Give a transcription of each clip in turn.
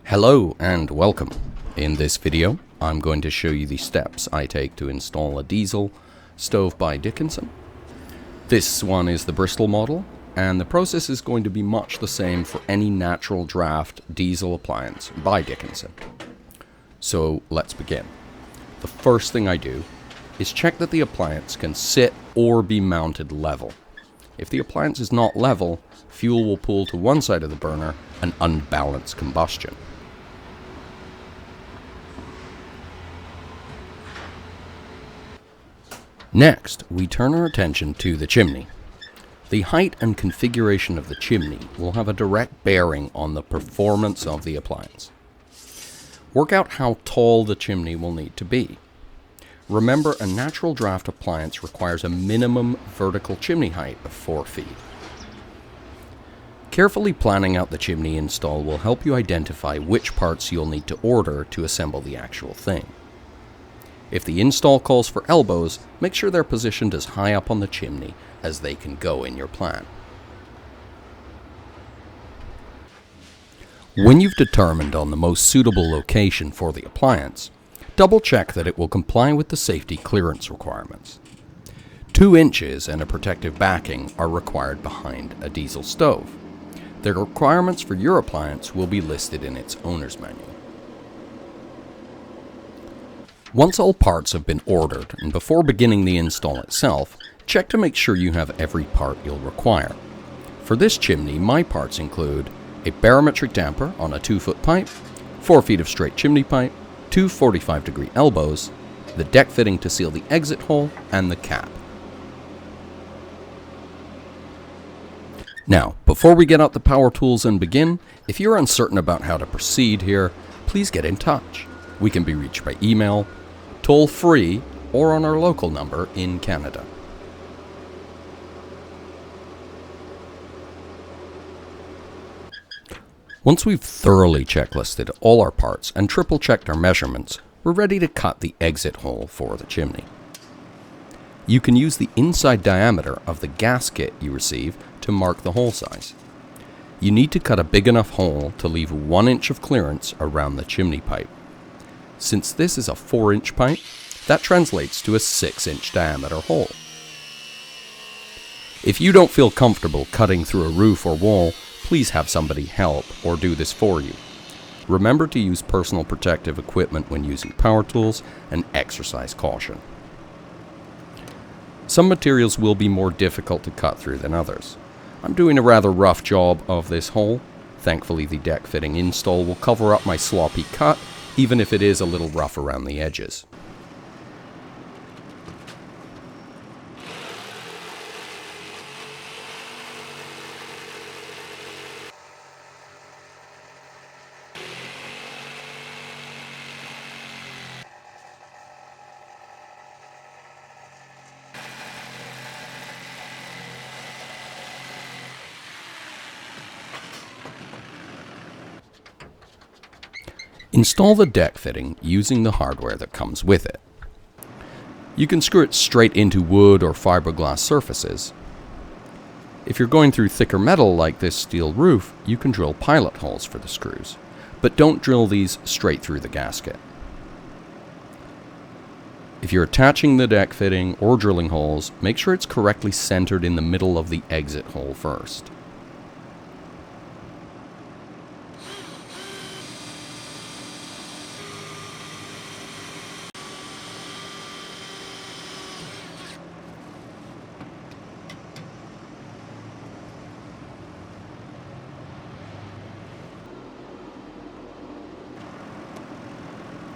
Hello and welcome. In this video, I'm going to show you the steps I take to install a diesel stove by Dickinson. This one is the Bristol model, and the process is going to be much the same for any natural draft diesel appliance by Dickinson. So let's begin. The first thing I do is check that the appliance can sit or be mounted level. If the appliance is not level, fuel will pool to one side of the burner and unbalance combustion. Next, we turn our attention to the chimney. The height and configuration of the chimney will have a direct bearing on the performance of the appliance. Work out how tall the chimney will need to be. Remember, a natural draft appliance requires a minimum vertical chimney height of 4 feet. Carefully planning out the chimney install will help you identify which parts you'll need to order to assemble the actual thing. If the install calls for elbows, make sure they're positioned as high up on the chimney as they can go in your plan. When you've determined on the most suitable location for the appliance, double check that it will comply with the safety clearance requirements. 2 inches and a protective backing are required behind a diesel stove. The requirements for your appliance will be listed in its owner's manual. Once all parts have been ordered, and before beginning the install itself, check to make sure you have every part you'll require. For this chimney, my parts include a barometric damper on a 2-foot pipe, 4 feet of straight chimney pipe, 2 45-degree elbows, the deck fitting to seal the exit hole, and the cap. Now, before we get out the power tools and begin, if you're uncertain about how to proceed here, please get in touch. We can be reached by email, toll-free, or on our local number in Canada. Once we've thoroughly checklisted all our parts and triple-checked our measurements, we're ready to cut the exit hole for the chimney. You can use the inside diameter of the gasket you receive to mark the hole size. You need to cut a big enough hole to leave 1 inch of clearance around the chimney pipe. Since this is a 4-inch pipe, that translates to a 6-inch diameter hole. If you don't feel comfortable cutting through a roof or wall, please have somebody help or do this for you. Remember to use personal protective equipment when using power tools and exercise caution. Some materials will be more difficult to cut through than others. I'm doing a rather rough job of this hole. Thankfully, the deck fitting install will cover up my sloppy cut, even if it is a little rough around the edges. Install the deck fitting using the hardware that comes with it. You can screw it straight into wood or fiberglass surfaces. If you're going through thicker metal like this steel roof, you can drill pilot holes for the screws, but don't drill these straight through the gasket. If you're attaching the deck fitting or drilling holes, make sure it's correctly centered in the middle of the exit hole first.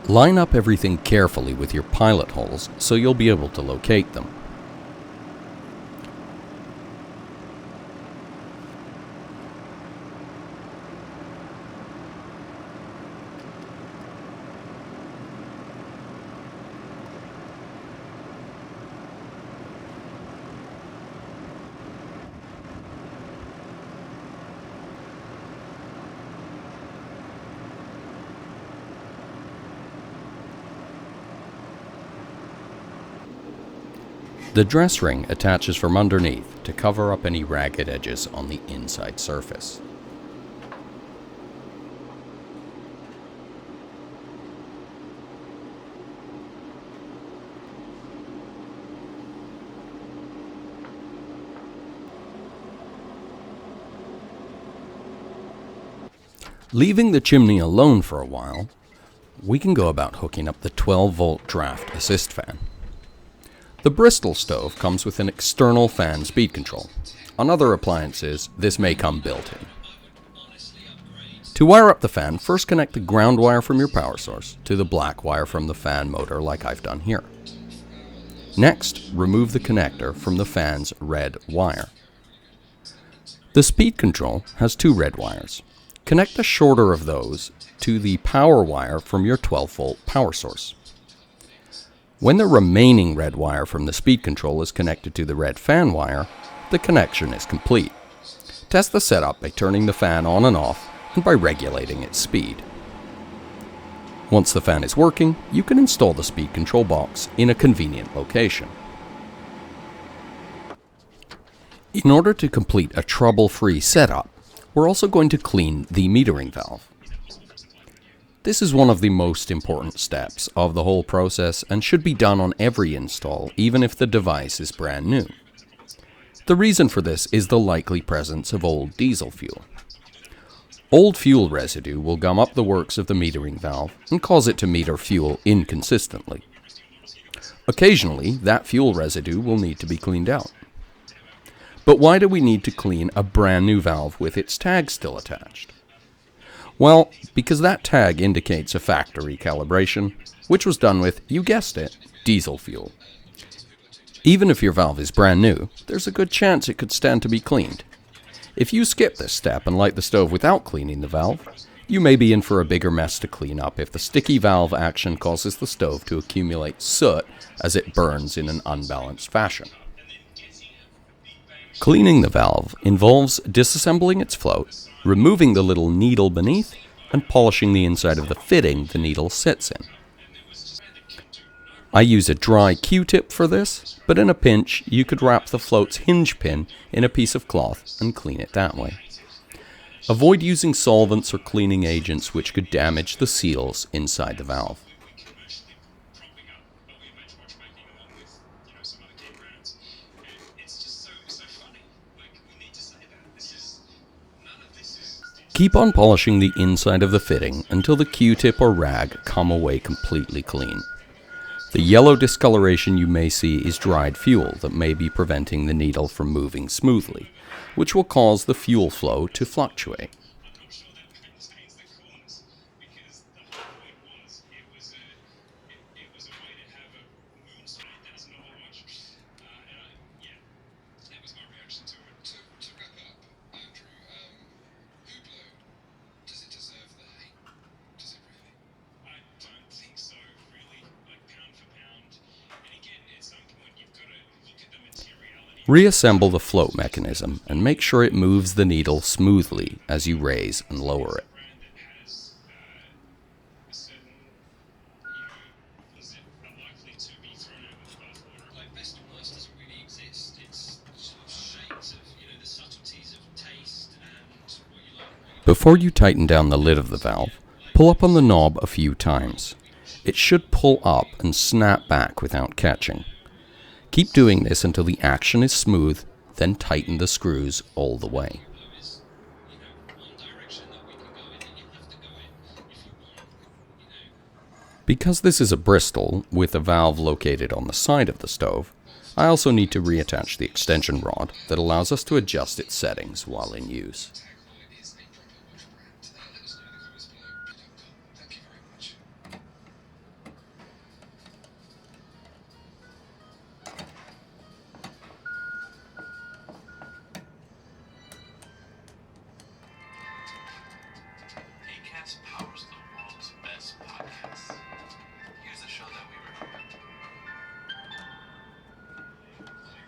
Line up everything carefully with your pilot holes so you'll be able to locate them. The dress ring attaches from underneath to cover up any ragged edges on the inside surface. Leaving the chimney alone for a while, we can go about hooking up the 12-volt draft assist fan. The Bristol stove comes with an external fan speed control. On other appliances, this may come built-in. To wire up the fan, first connect the ground wire from your power source to the black wire from the fan motor like I've done here. Next, remove the connector from the fan's red wire. The speed control has two red wires. Connect the shorter of those to the power wire from your 12-volt power source. When the remaining red wire from the speed control is connected to the red fan wire, the connection is complete. Test the setup by turning the fan on and off and by regulating its speed. Once the fan is working, you can install the speed control box in a convenient location. In order to complete a trouble-free setup, we're also going to clean the metering valve. This is one of the most important steps of the whole process and should be done on every install, even if the device is brand new. The reason for this is the likely presence of old diesel fuel. Old fuel residue will gum up the works of the metering valve and cause it to meter fuel inconsistently. Occasionally, that fuel residue will need to be cleaned out. But why do we need to clean a brand new valve with its tag still attached? Well, because that tag indicates a factory calibration, which was done with, you guessed it, diesel fuel. Even if your valve is brand new, there's a good chance it could stand to be cleaned. If you skip this step and light the stove without cleaning the valve, you may be in for a bigger mess to clean up if the sticky valve action causes the stove to accumulate soot as it burns in an unbalanced fashion. Cleaning the valve involves disassembling its float, removing the little needle beneath, and polishing the inside of the fitting the needle sits in. I use a dry Q-tip for this, but in a pinch you could wrap the float's hinge pin in a piece of cloth and clean it that way. Avoid using solvents or cleaning agents which could damage the seals inside the valve. Keep on polishing the inside of the fitting until the Q-tip or rag come away completely clean. The yellow discoloration you may see is dried fuel that may be preventing the needle from moving smoothly, which will cause the fuel flow to fluctuate. Reassemble the float mechanism and make sure it moves the needle smoothly as you raise and lower it. Before you tighten down the lid of the valve, pull up on the knob a few times. It should pull up and snap back without catching. Keep doing this until the action is smooth, then tighten the screws all the way. Because this is a Bristol with a valve located on the side of the stove, I also need to reattach the extension rod that allows us to adjust its settings while in use. Powers the world's best podcasts. Here's a show that we record.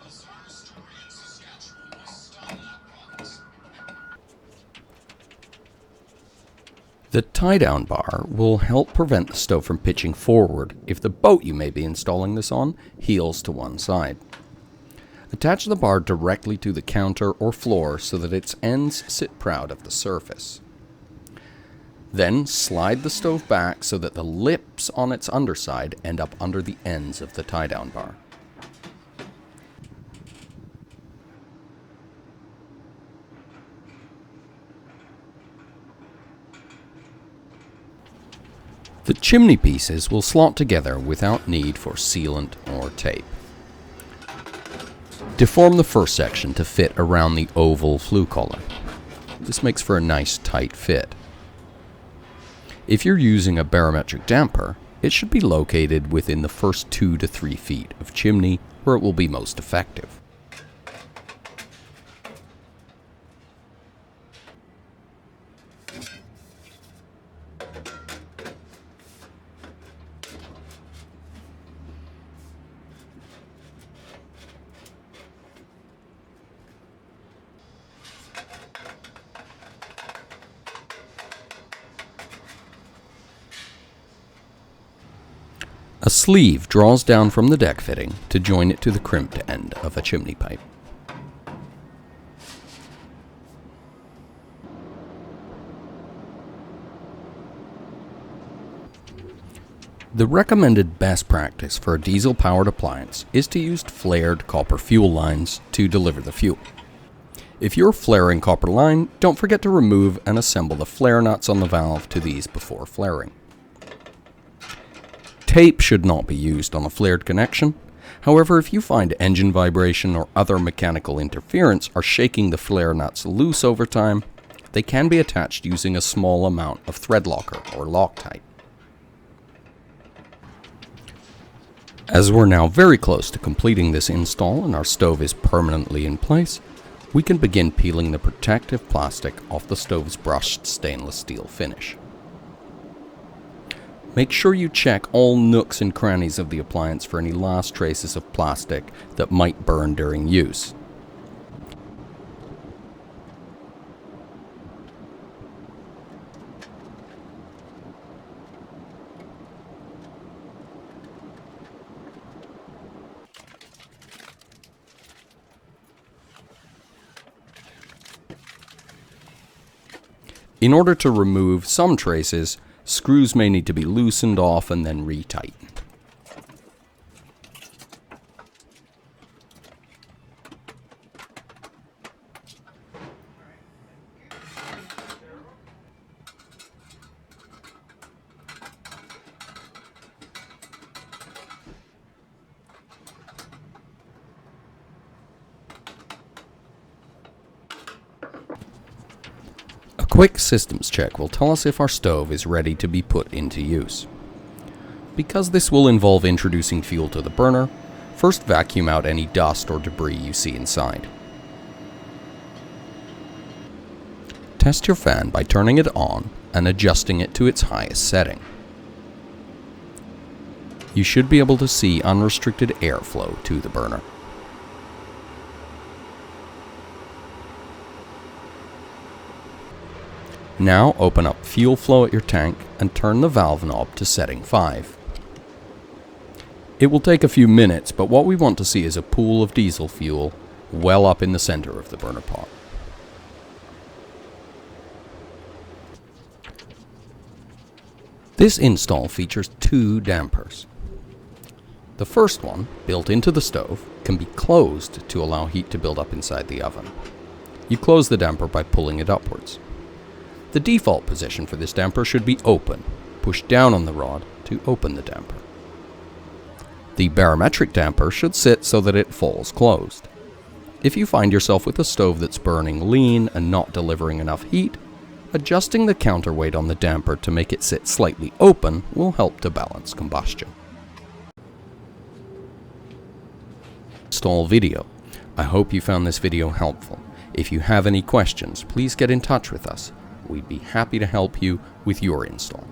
Bizarre story in Saskatchewan was stolen province. The tie-down bar will help prevent the stove from pitching forward if the boat you may be installing this on heels to one side. Attach the bar directly to the counter or floor so that its ends sit proud of the surface. Then slide the stove back so that the lips on its underside end up under the ends of the tie-down bar. The chimney pieces will slot together without need for sealant or tape. Deform the first section to fit around the oval flue collar. This makes for a nice tight fit. If you're using a barometric damper, it should be located within the first 2 to 3 feet of chimney where it will be most effective. A sleeve draws down from the deck fitting to join it to the crimped end of a chimney pipe. The recommended best practice for a diesel-powered appliance is to use flared copper fuel lines to deliver the fuel. If you're flaring copper line, don't forget to remove and assemble the flare nuts on the valve to these before flaring. Tape should not be used on a flared connection. However, if you find engine vibration or other mechanical interference are shaking the flare nuts loose over time, they can be attached using a small amount of thread locker or Loctite. As we're now very close to completing this install and our stove is permanently in place, we can begin peeling the protective plastic off the stove's brushed stainless steel finish. Make sure you check all nooks and crannies of the appliance for any last traces of plastic that might burn during use. In order to remove some traces, screws may need to be loosened off and then retightened. A quick systems check will tell us if our stove is ready to be put into use. Because this will involve introducing fuel to the burner, first vacuum out any dust or debris you see inside. Test your fan by turning it on and adjusting it to its highest setting. You should be able to see unrestricted airflow to the burner. Now open up fuel flow at your tank and turn the valve knob to setting 5. It will take a few minutes, but what we want to see is a pool of diesel fuel well up in the center of the burner pot. This install features 2 dampers. The first one, built into the stove, can be closed to allow heat to build up inside the oven. You close the damper by pulling it upwards. The default position for this damper should be open. Push down on the rod to open the damper. The barometric damper should sit so that it falls closed. If you find yourself with a stove that's burning lean and not delivering enough heat, adjusting the counterweight on the damper to make it sit slightly open will help to balance combustion. Install video. I hope you found this video helpful. If you have any questions, please get in touch with us. We'd be happy to help you with your install.